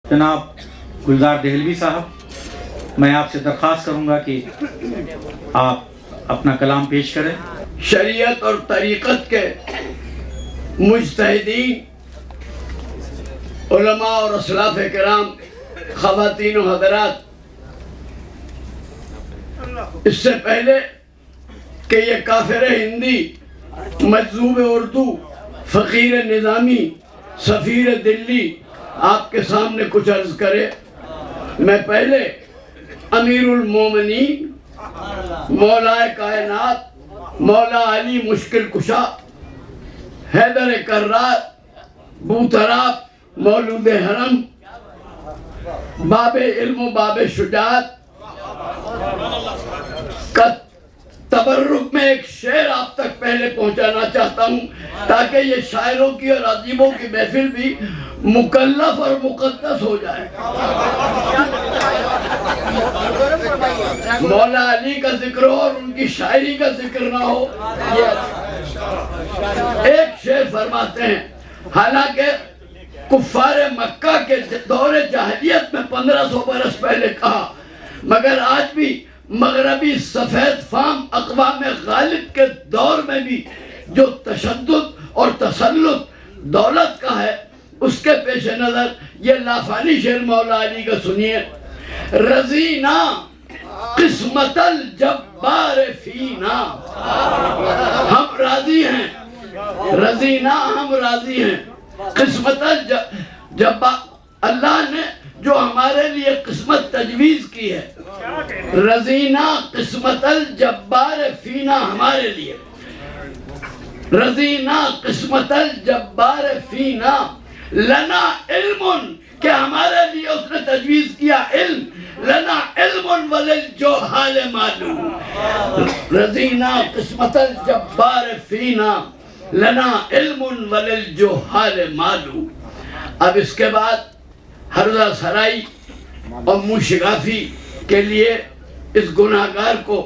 جناب گلزار دہلوی صاحب، میں آپ سے درخواست کروں گا کہ آپ اپنا کلام پیش کریں۔ شریعت اور طریقت کے مجتہدین، علماء اور اسلاف کرام، خواتین و حضرات، اس سے پہلے کہ یہ کافر ہندی، مجذوب اردو، فقیر نظامی، سفیر دلی آپ کے سامنے کچھ عرض کرے، میں پہلے امیر المومنین، مولا کائنات، مولا علی مشکل کشا، حیدر کرار، بوتراب، مولود حرم، باب علم و باب شجاعت کا تبرک میں ایک شعر آپ تک پہلے پہنچانا چاہتا ہوں، تاکہ یہ شاعروں کی اور ادیبوں کی محفل بھی مکلف اور مقدس ہو جائے۔ مولا علی کا ذکر ہو اور ان کی شاعری کا ذکر نہ ہو، ایک شعر فرماتے ہیں، حالانکہ کفار مکہ کے دور جاہلیت میں 1500 برس پہلے کہا، مگر آج بھی مغربی سفید فام اقوام غالب کے دور میں بھی جو تشدد اور تسلط دولت کا ہے، اس کے پیش نظر یہ لافانی شعر مولا علی کا سنیے۔ رضینا قسمت الجبار فینا، ہم راضی ہیں، رضینا ہم راضی ہیں، قسمت الجبار، اللہ نے جو ہمارے لیے قسمت تجویز کی ہے، رضینا قسمت الجبار فینا، ہمارے لیے رضینا قسمت الجبار فینا، لنا علم، کہ ہمارے لیے اس نے تجویز کیا علم، لنا علم وللجہال معلوم، رضینا قسمت الجبار فینا، لنا علم وللجہال معلوم۔ اب اس کے بعد حرزہ سرائی اور موشگافی کے لیے اس گناہگار کو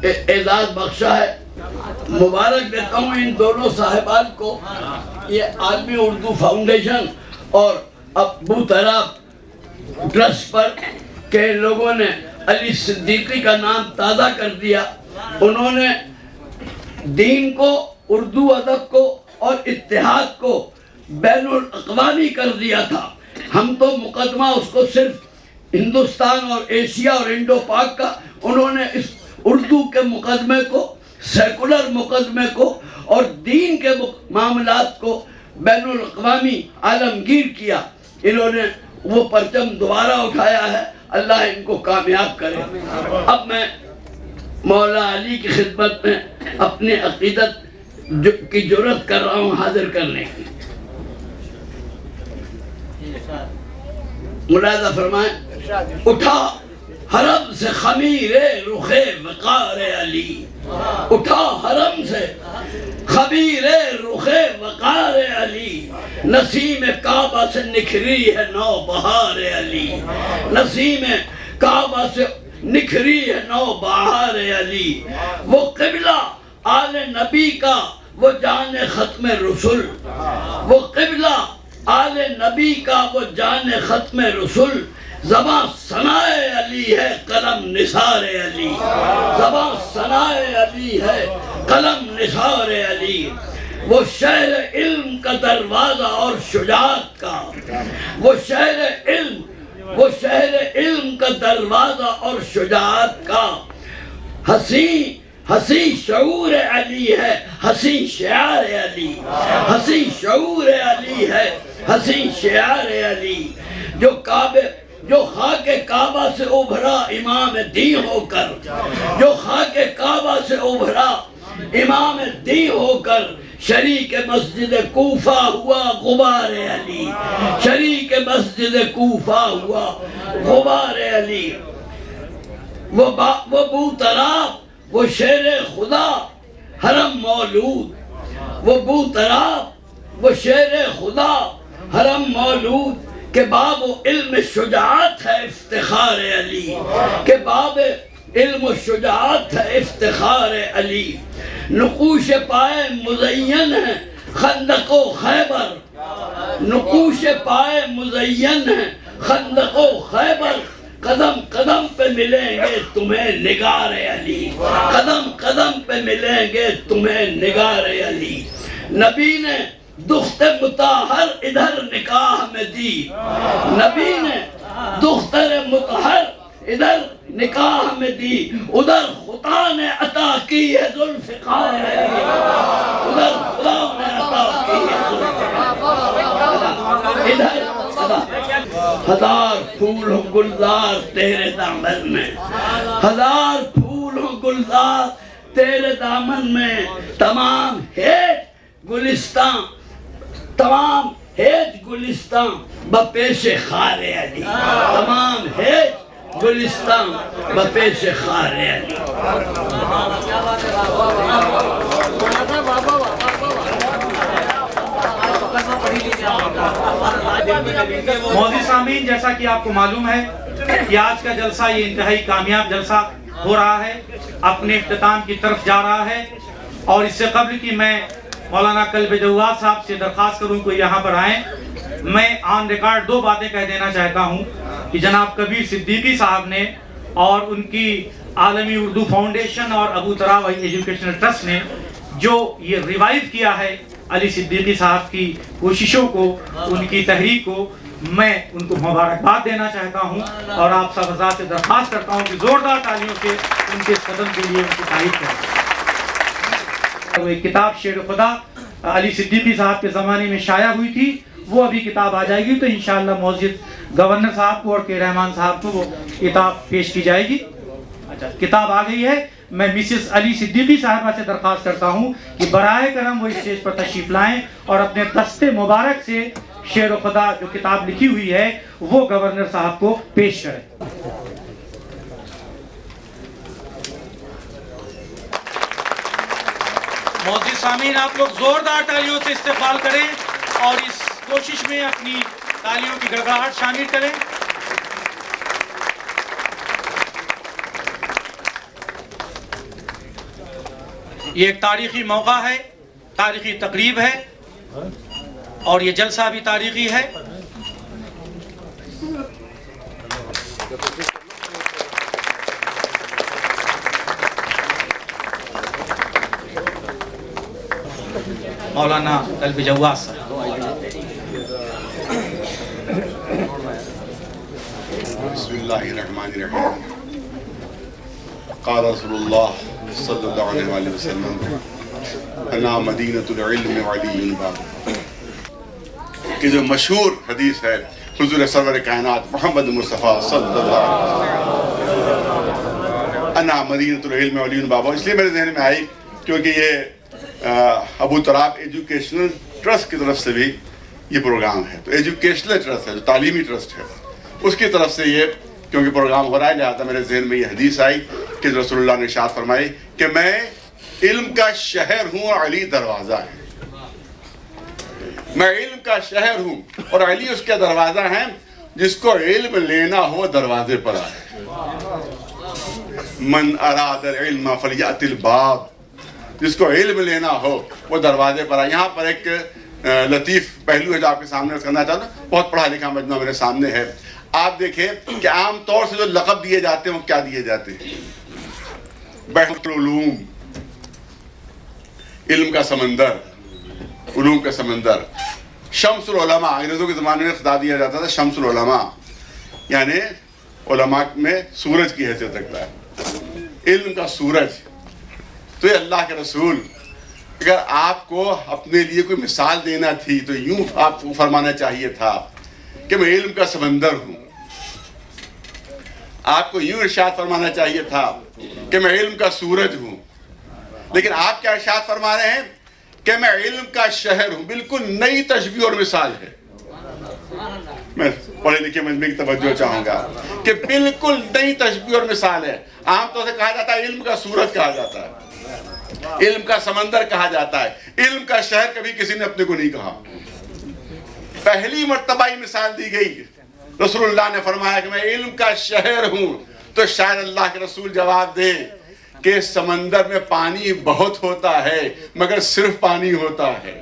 اعزاز بخشا ہے، مبارک دیتا ہوں ان دونوں صاحبان کو۔ یہ عالمی اردو فاؤنڈیشن اور ابو تراب ٹرسٹ پر کہ لوگوں نے علی صدیقی کا نام تازہ کر دیا، انہوں نے دین کو، اردو ادب کو اور اتحاد کو بین الاقوامی کر دیا تھا۔ ہم تو مقدمہ اس کو صرف ہندوستان اور ایشیا اور انڈو پاک کا، انہوں نے اس اردو کے مقدمے کو، سیکولر مقدمے کو اور دین کے معاملات کو بین الاقوامی عالمگیر کیا۔ انہوں نے وہ پرچم دوبارہ اٹھایا ہے، اللہ ان کو کامیاب کرے۔ اب میں مولا علی کی خدمت میں اپنی عقیدت کی جرات کر رہا ہوں حاضر کرنے کی۔ ملاحظہ فرمائیں، اٹھا حرم سے خمیر رخ وقار علی، اٹھا حرم سے خمیر رخ وقار علی، نسیم کعبہ سے نکھری ہے نو بہار علی، نسیم کعبہ سے نکھری ہے نو بہار علی، وہ قبلہ آل نبی کا وہ جان ختم رسول، وہ قبلہ آل نبی کا وہ جان ختم رسول، زباں ثناء علی ہے قلم نثار علی، زباں ثناء علی ہے قلم نثار علی، وہ شہر علم کا دروازہ اور شجاعت کا، وہ شہر علم، وہ شہر علم کا دروازہ اور شجاعت کا، حسین شعور علی ہے، حسین شعار علی، حسین شعور علی ہے، حسین شعار علی، جو خاک کعبہ سے ابھرا امام دین ہو کر، جو خاک کعبہ سے ابھرا امام دین ہو کر، شریک مسجد کوفہ ہوا غبار علی، شریک مسجد کوفہ ہوا غبار علی، وہ بوتراب، وہ شیر خدا حرم مولود، وہ بوتراب، وہ شیر خدا حرم مولود، کہ باب علم شجاعت ہے افتخار علی، کہ باب علم و شجاعت ہے افتخار علی، نقوش پائے مزین ہے خندق و خیبر، نقوش پائے مزین ہے خندق و خیبر قدم قدم پہ ملیں گے تمہیں نگار علی، قدم قدم پہ ملیں گے تمہیں نگار علی۔ نبی نے دخت مطہر ادھر نکاح میں دی، نبی نے دختر مطہر ادھر نکاح میں دی، ادھر خدا نے عطا کی ہے ذوالفقار علی، ادھر خدا نے عطا کی ہے ذوالفقار، ادھر ہزار پھول ہوں گلزار تیرے دامن میں، ہزار پھول ہوں گلزار تیرے دامن میں، تمام ہیج گلستان، تمام ہیج گلستان بپیش خار علی، تمام ہیج گلستان بپیش خار علی۔ معزز سامعین، جیسا کہ آپ کو معلوم ہے کہ آج کا جلسہ یہ انتہائی کامیاب جلسہ ہو رہا ہے، اپنے اختتام کی طرف جا رہا ہے، اور اس سے قبل کہ میں مولانا قلب جواد صاحب سے درخواست کروں کہ یہاں پر آئیں، میں آن ریکارڈ دو باتیں کہہ دینا چاہتا ہوں کہ جناب کبیر صدیقی صاحب نے اور ان کی عالمی اردو فاؤنڈیشن اور ابو تراب ایجوکیشنل ٹرسٹ نے جو یہ ریوائیو کیا ہے علی صدیقی صاحب کی کوششوں کو، ان کی تحریک کو، میں ان کو مبارکباد دینا چاہتا ہوں، اور آپ سب حضرات سے درخواست کرتا ہوں کہ زوردار تالیوں سے ان کے قدم کے لیے ان کی تعریف کریں۔ وہ ایک کتاب شعر خدا علی صدیقی صاحب کے زمانے میں شائع ہوئی تھی، وہ ابھی کتاب آ جائے گی، تو انشاءاللہ معزز گورنر صاحب کو اور کے رحمان صاحب کو وہ کتاب پیش کی جائے گی۔ اچھا، کتاب آ گئی ہے۔ میں مسز علی صدیقی صاحبہ سے درخواست کرتا ہوں کہ براہ کرم وہ اسٹیج پر تشریف لائیں اور اپنے دست مبارک سے شعر و خدا جو کتاب لکھی ہوئی ہے وہ گورنر صاحب کو پیش کریں۔ معزز سامعین، آپ لوگ زوردار تالیوں سے استقبال کریں اور اس کوشش میں اپنی تالیوں کی گڑگڑاہٹ شامل کریں۔ یہ ایک تاریخی موقع ہے، تاریخی تقریب ہے، اور یہ جلسہ بھی تاریخی ہے۔ مولانا قلب جواد صاحب۔ بسم اللہ الرحمن الرحیم۔ قال رسول اللہ صلی اللہ علیہ وآلہ وسلم انا مدینۃ العلم وعلی الباب، کہ جو مشہور حدیث ہے حضور سرور کائنات محمد مصطفیٰ صلی اللہ علیہ وسلم، انا مدینۃ العلم وعلی الباب، اس لیے میرے ذہن میں آئی کیونکہ یہ ابو تراب ایجوکیشنل ٹرسٹ کی طرف سے بھی یہ پروگرام ہے، تو ایجوکیشنل ٹرسٹ ہے جو تعلیمی ٹرسٹ ہے، اس کی طرف سے یہ کیونکہ پروگرام ہو رہا ہے، لہٰذا میرے ذہن میں یہ حدیث آئی کہ رسول اللہ نے ارشاد فرمائی کہ میں علم کا شہر ہوں اور علی دروازہ ہے، میں علم کا شہر ہوں اور علی اس کے دروازہ ہیں، جس کو علم لینا ہو دروازے پر آئے، من اراد العلم فلیأت الباب، جس کو علم لینا ہو وہ دروازے پر آئے۔ یہاں پر ایک لطیف پہلو ہے جو آپ کے سامنے کرنا چاہتا ہوں، بہت پڑھا لکھا مجموعہ میرے سامنے ہے۔ آپ دیکھیں کہ عام طور سے جو لقب دیے جاتے ہیں وہ کیا دیے جاتے ہیں؟ بحر العلوم، علم کا سمندر، علوم کا سمندر۔ شمس العلماء، انگریزوں کے زمانے میں خطاب دیا جاتا تھا شمس العلماء، یعنی علماء میں سورج کی حیثیت رکھتا ہے، علم کا سورج۔ تو یہ اللہ کے رسول اگر آپ کو اپنے لیے کوئی مثال دینا تھی تو یوں آپ کو فرمانا چاہیے تھا کہ میں علم کا سمندر ہوں، آپ کو یوں ارشاد فرمانا چاہیے تھا کہ میں علم کا سورج ہوں، لیکن آپ کیا ارشاد فرما رہے ہیں کہ میں علم کا شہر ہوں۔ بالکل نئی تشبیہ اور مثال ہے۔ میں پڑھے لکھے مجمع کی توجہ چاہوں گا کہ بالکل نئی تشبیہ اور مثال ہے۔ عام طور سے کہا جاتا ہے علم کا سورج کہا جاتا ہے، علم کا سمندر کہا جاتا ہے، علم کا شہر کبھی کسی نے اپنے کو نہیں کہا۔ پہلی مرتبہ یہ مثال دی گئی، رسول اللہ نے فرمایا کہ میں علم کا شہر ہوں، تو شاید اللہ کے رسول جواب دے کہ سمندر میں پانی بہت ہوتا ہے مگر صرف پانی ہوتا ہے،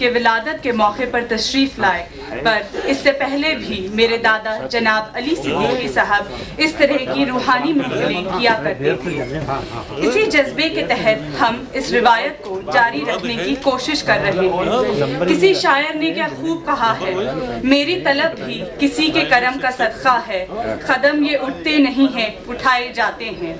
کے ولادت کے موقع پر تشریف لائے، پر اس سے پہلے بھی میرے دادا جناب علی صدیقی صاحب اس طرح کی روحانی محفلیں کیا کرتے تھے۔ اسی جذبے کے تحت ہم اس روایت کو جاری رکھنے کی کوشش کر رہے ہیں۔ کسی شاعر نے کیا خوب کہا ہے، میری طلب بھی کسی کے کرم کا صدقہ ہے، قدم یہ اٹھتے نہیں ہیں اٹھائے جاتے ہیں۔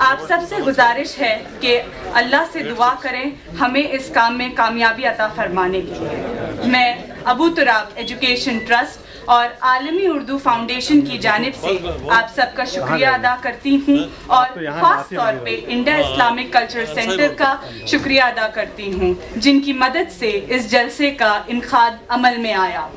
آپ سب سے گزارش ہے کہ اللہ سے دعا کریں ہمیں اس کام میں کامیابی عطا فرمانے کے لیے۔ میں ابو تراب ایجوکیشن ٹرسٹ اور عالمی اردو فاؤنڈیشن کی جانب سے آپ سب کا شکریہ ادا کرتی ہوں، اور خاص طور پہ انڈیا اسلامک کلچر سینٹر کا شکریہ ادا کرتی ہوں، جن کی مدد سے اس جلسے کا انعقاد عمل میں آیا۔